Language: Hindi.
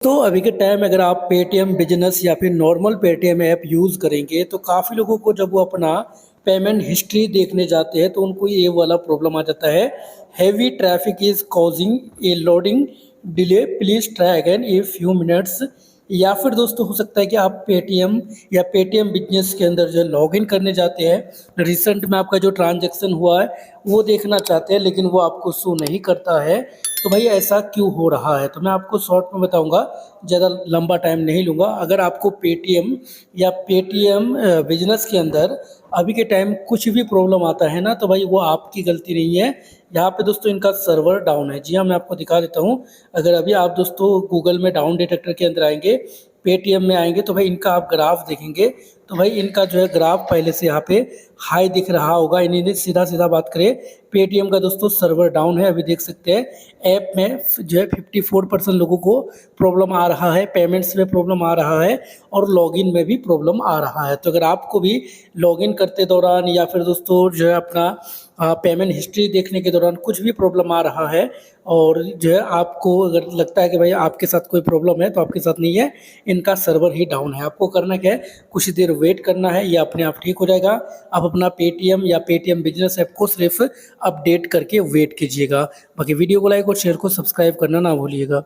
तो अभी के टाइम अगर आप पेटीएम बिजनेस या फिर नॉर्मल पेटीएम ऐप यूज़ करेंगे तो काफ़ी लोगों को जब वो अपना पेमेंट हिस्ट्री देखने जाते हैं तो उनको ये वाला प्रॉब्लम आ जाता है। Heavy traffic is causing A loading delay, please try again a few minutes. या फिर दोस्तों हो सकता है कि आप पेटीएम या पेटीएम बिजनेस के अंदर जो लॉगिन करने जाते हैं, रिसेंट में आपका जो ट्रांजैक्शन हुआ है वो देखना चाहते हैं लेकिन वो आपको शो नहीं करता है। तो भाई ऐसा क्यों हो रहा है, तो मैं आपको शॉर्ट में बताऊंगा, ज़्यादा लंबा टाइम नहीं लूँगा। अगर आपको पेटीएम या पेटीएम बिजनेस के अंदर अभी के टाइम कुछ भी प्रॉब्लम आता है ना, तो भाई वो आपकी गलती नहीं है। यहाँ पे दोस्तों इनका सर्वर डाउन है। जी हाँ, मैं आपको दिखा देता हूँ। अगर अभी आप दोस्तों गूगल में डाउन डिटेक्टर के अंदर आएंगे, पेटीएम में आएंगे, तो भाई इनका आप ग्राफ देखेंगे तो भाई इनका जो है ग्राफ पहले से यहाँ पे हाई दिख रहा होगा। इन्हें सीधा सीधा बात करें, पेटीएम का दोस्तों सर्वर डाउन है। अभी देख सकते हैं ऐप में जो है 54% लोगों को प्रॉब्लम आ रहा है, पेमेंट्स में प्रॉब्लम आ रहा है और लॉगिन में भी प्रॉब्लम आ रहा है। तो अगर आपको भी लॉगिन करते दौरान या फिर दोस्तों जो है अपना पेमेंट हिस्ट्री देखने के दौरान कुछ भी प्रॉब्लम आ रहा है और जो है आपको अगर लगता है कि भाई आपके साथ कोई प्रॉब्लम है, तो आपके साथ नहीं है, इनका सर्वर ही डाउन है। आपको करना क्या है, कुछ देर वेट करना है, ये अपने आप ठीक हो जाएगा। आप अपना पेटीएम या पेटीएम बिजनेस ऐप को सिर्फ अपडेट करके वेट कीजिएगा। बाकी वीडियो को लाइक और शेयर को सब्सक्राइब करना ना भूलिएगा।